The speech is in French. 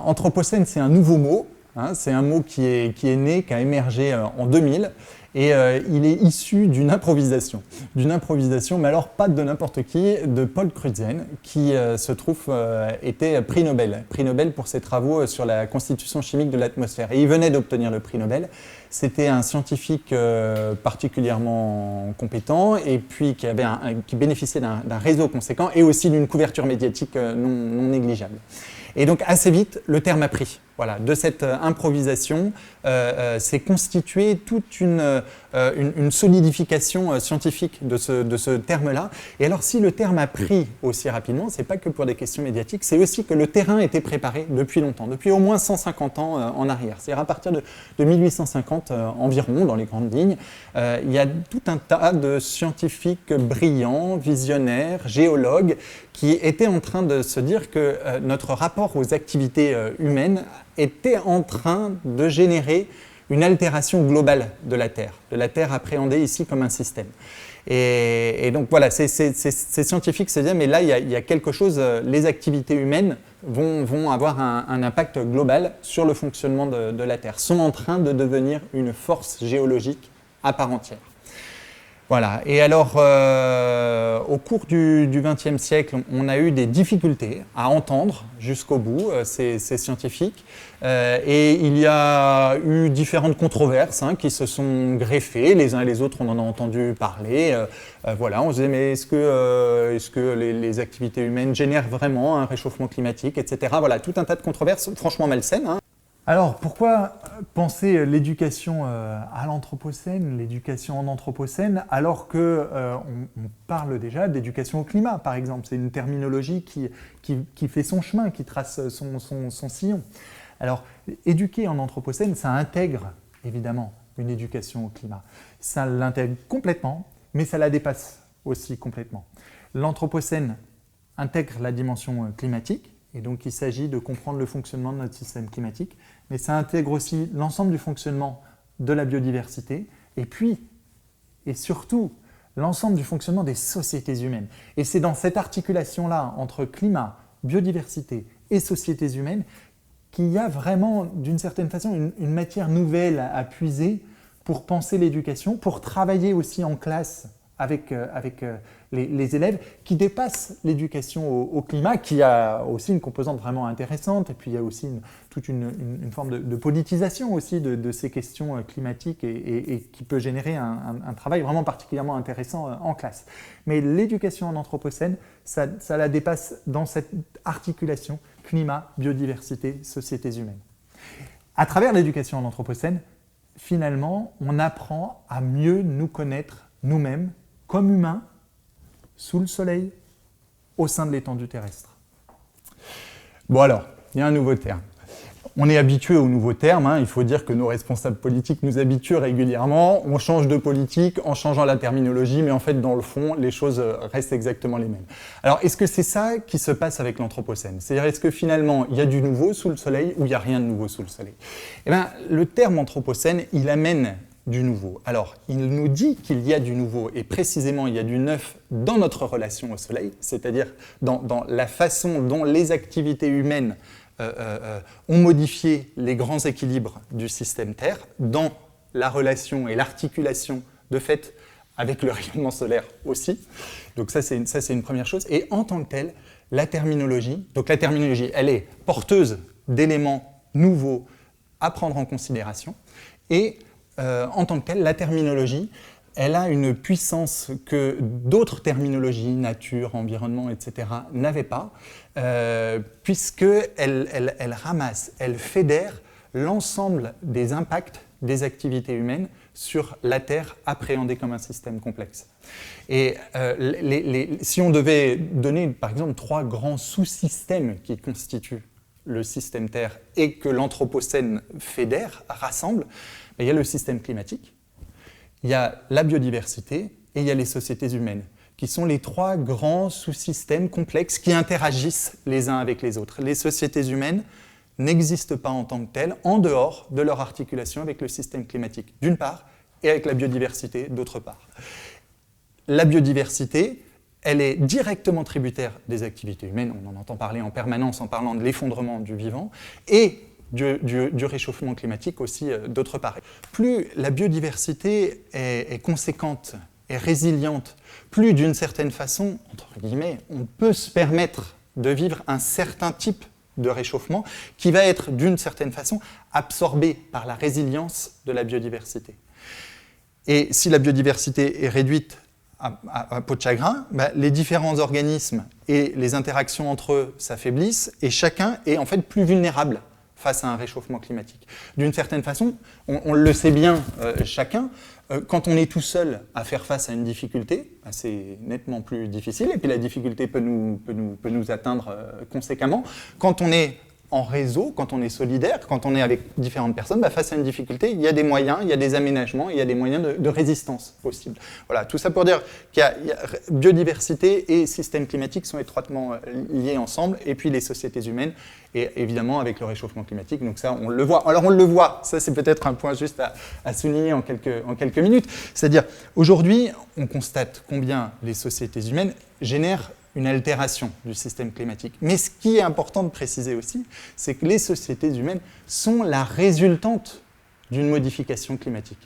anthropocène, c'est un nouveau mot. Hein, c'est un mot qui est né, qui a émergé en 2000. Et il est issu d'une improvisation, mais alors pas de n'importe qui, de Paul Crutzen, qui se trouve était prix Nobel pour ses travaux sur la constitution chimique de l'atmosphère. Et il venait d'obtenir le prix Nobel. C'était un scientifique particulièrement compétent et puis qui bénéficiait d'un réseau conséquent et aussi d'une couverture médiatique non négligeable. Et donc assez vite, le terme a pris. Voilà, de cette improvisation s'est constituée toute une solidification scientifique de ce terme-là. Et alors si le terme a pris aussi rapidement, c'est pas que pour des questions médiatiques, c'est aussi que le terrain était préparé depuis longtemps, depuis au moins 150 ans en arrière. C'est-à-dire à partir de 1850 environ, dans les grandes lignes, il y a tout un tas de scientifiques brillants, visionnaires, géologues, qui étaient en train de se dire que notre rapport aux activités humaines était en train de générer une altération globale de la Terre appréhendée ici comme un système. Et donc voilà, ces scientifiques se disaient, mais là, il y a quelque chose, les activités humaines vont avoir un impact global sur le fonctionnement de la Terre, sont en train de devenir une force géologique à part entière. Voilà, et alors au cours du XXe siècle, on a eu des difficultés à entendre jusqu'au bout ces scientifiques et il y a eu différentes controverses qui se sont greffées, les uns et les autres on en a entendu parler. Voilà, on se disait mais est-ce que les activités humaines génèrent vraiment un réchauffement climatique, etc. Voilà, tout un tas de controverses franchement malsaines. Alors, pourquoi penser l'éducation à l'anthropocène, l'éducation en anthropocène, alors qu'on parle déjà d'éducation au climat, par exemple. C'est une terminologie qui fait son chemin, qui trace son sillon. Alors, éduquer en anthropocène, ça intègre évidemment une éducation au climat. Ça l'intègre complètement, mais ça la dépasse aussi complètement. L'anthropocène intègre la dimension climatique, et donc il s'agit de comprendre le fonctionnement de notre système climatique, mais ça intègre aussi l'ensemble du fonctionnement de la biodiversité, et puis, et surtout, l'ensemble du fonctionnement des sociétés humaines. Et c'est dans cette articulation-là entre climat, biodiversité et sociétés humaines qu'il y a vraiment, d'une certaine façon, une matière nouvelle à puiser pour penser l'éducation, pour travailler aussi en classe avec les élèves, qui dépassent l'éducation au climat, qui a aussi une composante vraiment intéressante, et puis il y a aussi toute une forme de politisation aussi de ces questions climatiques et qui peut générer un travail vraiment particulièrement intéressant en classe. Mais l'éducation en anthropocène, ça la dépasse dans cette articulation climat, biodiversité, sociétés humaines. À travers l'éducation en anthropocène, finalement, on apprend à mieux nous connaître nous-mêmes, comme humains, sous le soleil, au sein de l'étendue terrestre. Bon alors, il y a un nouveau terme. On est habitué aux nouveaux termes, il faut dire que nos responsables politiques nous habituent régulièrement, on change de politique en changeant la terminologie, mais en fait, dans le fond, les choses restent exactement les mêmes. Alors, est-ce que c'est ça qui se passe avec l'anthropocène ? C'est-à-dire, est-ce que finalement, il y a du nouveau sous le soleil ou il n'y a rien de nouveau sous le soleil ? Eh bien, le terme anthropocène, il amène du nouveau. Alors, il nous dit qu'il y a du nouveau, et précisément, il y a du neuf dans notre relation au soleil, c'est-à-dire dans la façon dont les activités humaines ont modifié les grands équilibres du système Terre, dans la relation et l'articulation de fait avec le rayonnement solaire aussi. Donc ça, c'est une première chose. Et en tant que telle, la terminologie, elle est porteuse d'éléments nouveaux à prendre en considération, et en tant que telle, la terminologie, elle a une puissance que d'autres terminologies, nature, environnement, etc., n'avaient pas, puisqu'elle ramasse, elle fédère l'ensemble des impacts des activités humaines sur la Terre appréhendée comme un système complexe. Et si on devait donner, par exemple, 3 grands sous-systèmes qui constituent le système Terre et que l'anthropocène fédère, rassemble, il y a le système climatique, il y a la biodiversité et il y a les sociétés humaines, qui sont les 3 grands sous-systèmes complexes qui interagissent les uns avec les autres. Les sociétés humaines n'existent pas en tant que telles, en dehors de leur articulation avec le système climatique, d'une part, et avec la biodiversité, d'autre part. La biodiversité, elle est directement tributaire des activités humaines, on en entend parler en permanence en parlant de l'effondrement du vivant, et du réchauffement climatique aussi d'autre part. Plus la biodiversité est conséquente, est résiliente, plus d'une certaine façon, entre guillemets, on peut se permettre de vivre un certain type de réchauffement qui va être d'une certaine façon absorbé par la résilience de la biodiversité. Et si la biodiversité est réduite à peau de chagrin, les différents organismes et les interactions entre eux s'affaiblissent et chacun est en fait plus vulnérable face à un réchauffement climatique. D'une certaine façon, on le sait bien chacun, quand on est tout seul à faire face à une difficulté, c'est nettement plus difficile, et puis la difficulté peut nous atteindre conséquemment. Quand on est en réseau, quand on est solidaire, quand on est avec différentes personnes, face à une difficulté, il y a des moyens, il y a des aménagements, il y a des moyens de résistance possibles. Voilà, tout ça pour dire qu'il y a biodiversité et système climatique sont étroitement liés ensemble, et puis les sociétés humaines, et évidemment avec le réchauffement climatique, donc ça on le voit. Alors on le voit, ça c'est peut-être un point juste à souligner en quelques minutes, c'est-à-dire aujourd'hui on constate combien les sociétés humaines génèrent une altération du système climatique. Mais ce qui est important de préciser aussi, c'est que les sociétés humaines sont la résultante d'une modification climatique.